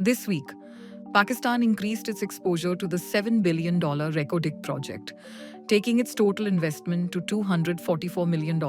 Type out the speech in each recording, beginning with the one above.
This week, Pakistan increased its exposure to the $7 billion Reko-Dik project, taking its total investment to $244 million,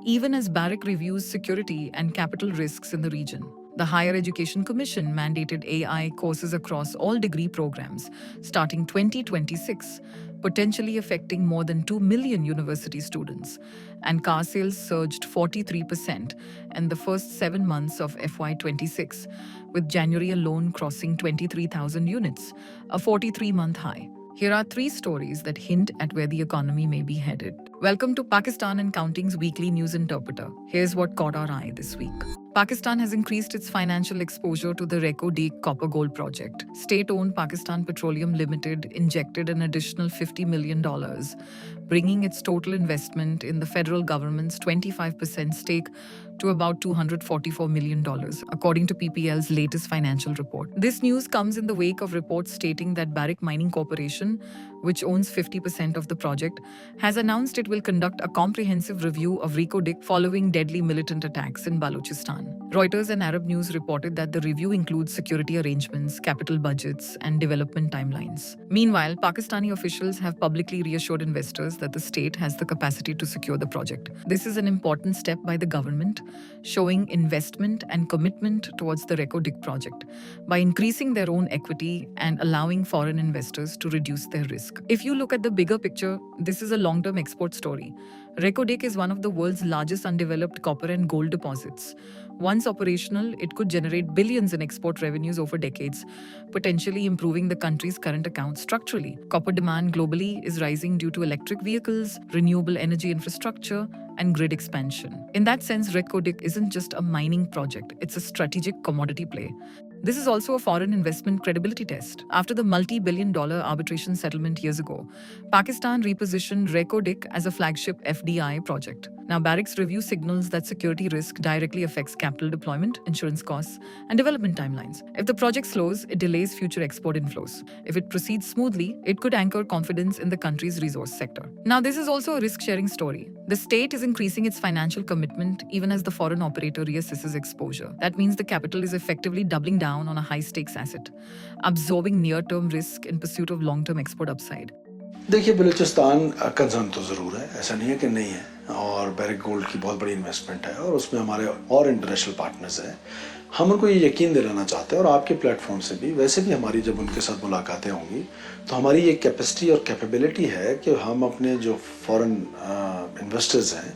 even as Barrick reviews security and capital risks in the region. The Higher Education Commission mandated AI courses across all degree programs starting 2026, potentially affecting more than 2 million university students. And car sales surged 43% in the first 7 months of FY26, with January alone crossing 23,000 units, a 43-month high. Here are 3 stories that hint at where the economy may be headed. Welcome to Pakistan and Counting's weekly news interpreter. Here's what caught our eye this week. Pakistan has increased its financial exposure to the Reko-Dik copper gold project. State-owned Pakistan Petroleum Limited injected an additional $50 million, bringing its total investment in the federal government's 25% stake to about $244 million, according to PPL's latest financial report. This news comes in the wake of reports stating that Barrick Mining Corporation, which owns 50% of the project, has announced it will conduct a comprehensive review of Reko-Dik following deadly militant attacks in Balochistan. Reuters and Arab News reported that the review includes security arrangements, capital budgets, and development timelines. Meanwhile, Pakistani officials have publicly reassured investors that the state has the capacity to secure the project. This is an important step by the government, showing investment and commitment towards the Reko-Dik project by increasing their own equity and allowing foreign investors to reduce their risk. If you look at the bigger picture, this is a long-term export story. Reko-Dik is one of the world's largest undeveloped copper and gold deposits. Once operational, it could generate billions in export revenues over decades, potentially improving the country's current account structurally. Copper demand globally is rising due to electric vehicles, renewable energy infrastructure, and grid expansion. In that sense, Reko-Dik isn't just a mining project, it's a strategic commodity play. This is also a foreign investment credibility test. After the multi-billion-dollar arbitration settlement years ago, Pakistan repositioned Reko-Dik as a flagship FDI project. Now, Barrick's review signals that security risk directly affects capital deployment, insurance costs, and development timelines. If the project slows, it delays future export inflows. If it proceeds smoothly, it could anchor confidence in the country's resource sector. Now, this is also a risk-sharing story. The state is increasing its financial commitment even as the foreign operator reassesses exposure. That means the capital is effectively doubling down on a high-stakes asset, absorbing near-term risk in pursuit of long-term export upside. देखिए Balochistan concern तो ज़रूर है, ऐसा नहीं है कि नहीं है, और बैरिक गोल्ड की बहुत बड़ी इन्वेस्टमेंट है और उसमें हमारे और इंटरनेशनल पार्टनर्स हैं. हम उनको ये यकीन दिलाना चाहते हैं और आपके प्लेटफॉर्म से भी, वैसे भी हमारी जब उनके साथ मुलाकातें होंगी तो हमारी ये कैपेसिटी और कैपेबिलिटी है कि हम अपने जो फॉरेन इन्वेस्टर्स हैं,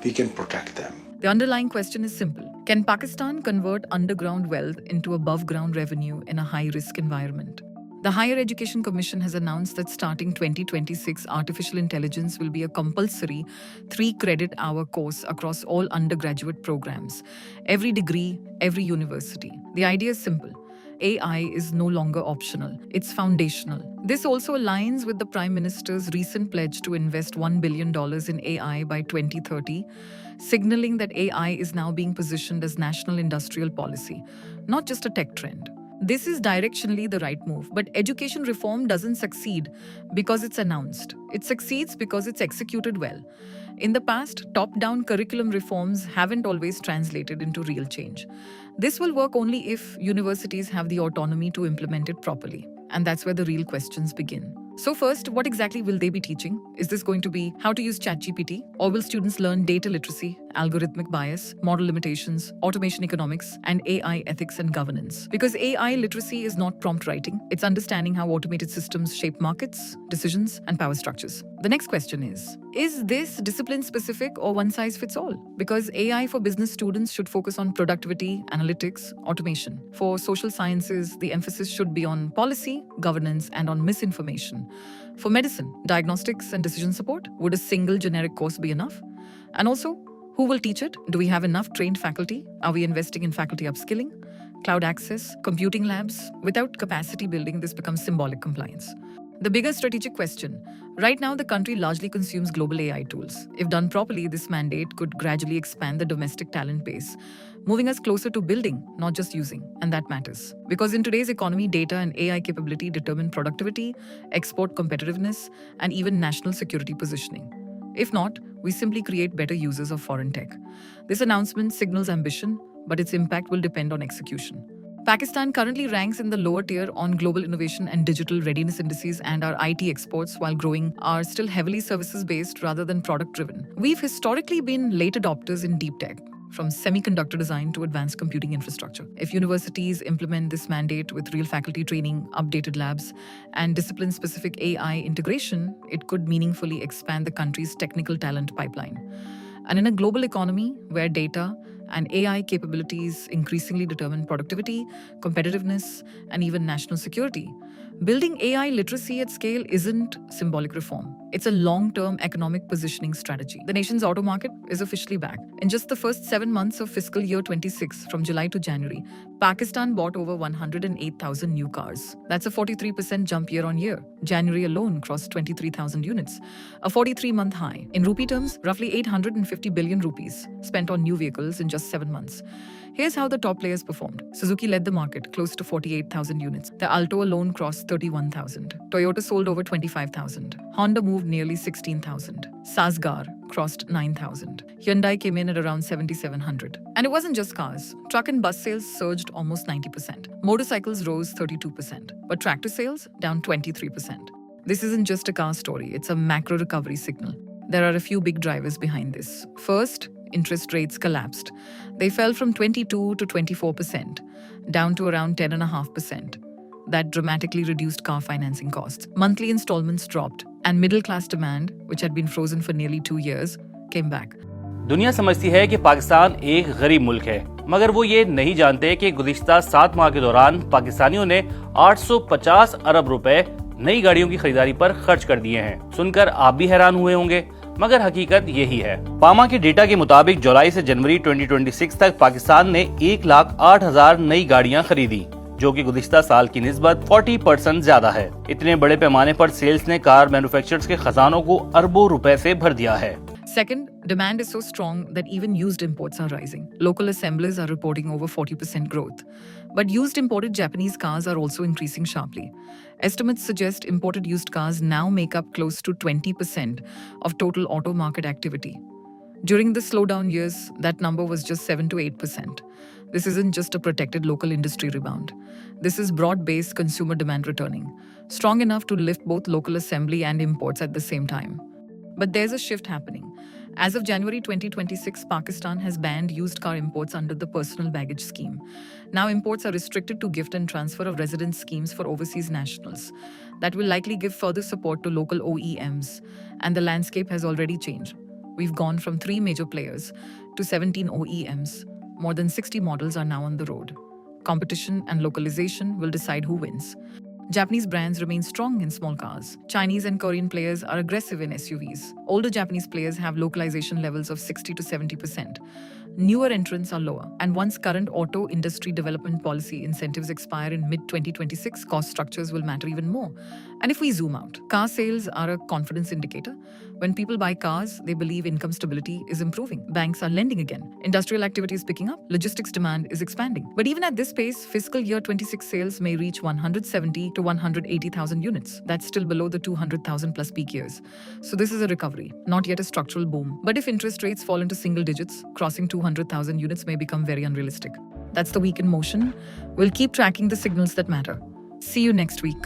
we can protect them. The underlying question is simple. Can Pakistan convert underground wealth into above-ground revenue in a high-risk environment? The Higher Education Commission has announced that starting 2026, artificial intelligence will be a compulsory 3-credit-hour course across all undergraduate programs, every degree, every university. The idea is simple. AI is no longer optional, it's foundational. This also aligns with the Prime Minister's recent pledge to invest $1 billion in AI by 2030, signaling that AI is now being positioned as national industrial policy, not just a tech trend. This is directionally the right move, but education reform doesn't succeed because it's announced. It succeeds because it's executed well. In the past, top-down curriculum reforms haven't always translated into real change. This will work only if universities have the autonomy to implement it properly. And that's where the real questions begin. So first, what exactly will they be teaching? Is this going to be how to use ChatGPT? Or will students learn data literacy, algorithmic bias, model limitations, automation economics, and AI ethics and governance? Because AI literacy is not prompt writing, it's understanding how automated systems shape markets, decisions, and power structures. The next question is this discipline-specific or one-size-fits-all? Because AI for business students should focus on productivity, analytics, automation. For social sciences, the emphasis should be on policy, governance, and on misinformation. For medicine, diagnostics and decision support, would a single generic course be enough? And also, who will teach it? Do we have enough trained faculty? Are we investing in faculty upskilling? Cloud access, computing labs? Without capacity building, this becomes symbolic compliance. The bigger strategic question. Right now, the country largely consumes global AI tools. If done properly, this mandate could gradually expand the domestic talent base, moving us closer to building, not just using. And that matters. Because in today's economy, data and AI capability determine productivity, export competitiveness, and even national security positioning. If not, we simply create better users of foreign tech. This announcement signals ambition, but its impact will depend on execution. Pakistan currently ranks in the lower tier on global innovation and digital readiness indices, and our IT exports, while growing, are still heavily services based rather than product driven. We've historically been late adopters in deep tech, from semiconductor design to advanced computing infrastructure. If universities implement this mandate with real faculty training, updated labs, and discipline specific AI integration, it could meaningfully expand the country's technical talent pipeline. And in a global economy where data and AI capabilities increasingly determine productivity, competitiveness, and even national security, building AI literacy at scale isn't symbolic reform. It's a long-term economic positioning strategy. The nation's auto market is officially back. In just the first 7 months of fiscal year 26, from July to January, Pakistan bought over 108,000 new cars. That's a 43% jump year on year. January alone crossed 23,000 units, a 43-month high. In rupee terms, roughly 850 billion rupees spent on new vehicles in just 7 months. Here's how the top players performed. Suzuki led the market, close to 48,000 units. The Alto alone crossed 31,000. Toyota sold over 25,000. Honda moved nearly 16,000. Sasgar crossed 9,000. Hyundai came in at around 7,700. And it wasn't just cars. Truck and bus sales surged almost 90%. Motorcycles rose 32%. But tractor sales down 23%. This isn't just a car story, it's a macro recovery signal. There are a few big drivers behind this. First, interest rates collapsed. They fell from 22 to 24%, down to around 10.5%. That dramatically reduced car financing costs. Monthly installments dropped, and middle-class demand, which had been frozen for nearly 2 years, came back. दुनिया समझती है कि पाकिस्तान एक गरीब मुल्क है, मगर वो ये नहीं जानते कि गुज़िश्ता 7 माह के दौरान पाकिस्तानियों ने 850 अरब रुपए नई गाड़ियों की खरीदारी पर खर्च कर दिए हैं। सुनकर आप भी हैरान हुए होंगे, मगर हकीकत यही है। पामा के डेटा के मुताबिक जुलाई से जनवरी 2026 तक पाकिस्तान ने 1,08,000 नई गाड़ियां खरीदी, जो कि गुज़िश्ता साल की निस्बत 40% ज्यादा है। इतने बड़े पैमाने पर सेल्स ने कार मैन्युफैक्चरर्स के खजानों को अरबों रुपए से भर दिया है। Second, demand is so strong that even used imports are rising. Local assemblers are reporting over 40% growth. But used imported Japanese cars are also increasing sharply. Estimates suggest imported used cars now make up close to 20% of total auto market activity. During the slowdown years, that number was just 7 to 8%. This isn't just a protected local industry rebound. This is broad-based consumer demand returning, strong enough to lift both local assembly and imports at the same time. But there's a shift happening. As of January 2026, Pakistan has banned used car imports under the personal baggage scheme. Now imports are restricted to gift and transfer of residence schemes for overseas nationals. That will likely give further support to local OEMs, and the landscape has already changed. We've gone from 3 major players to 17 OEMs. More than 60 models are now on the road. Competition and localization will decide who wins. Japanese brands remain strong in small cars. Chinese and Korean players are aggressive in SUVs. Older Japanese players have localization levels of 60 to 70%. Newer entrants are lower. And once current auto industry development policy incentives expire in mid-2026, cost structures will matter even more. And if we zoom out, car sales are a confidence indicator. When people buy cars, they believe income stability is improving. Banks are lending again. Industrial activity is picking up. Logistics demand is expanding. But even at this pace, fiscal year 26 sales may reach 170 to 180,000 units. That's still below the 200,000 plus peak years. So this is a recovery, not yet a structural boom. But if interest rates fall into single digits, crossing 200,000 units may become very unrealistic. That's the week in motion. We'll keep tracking the signals that matter. See you next week.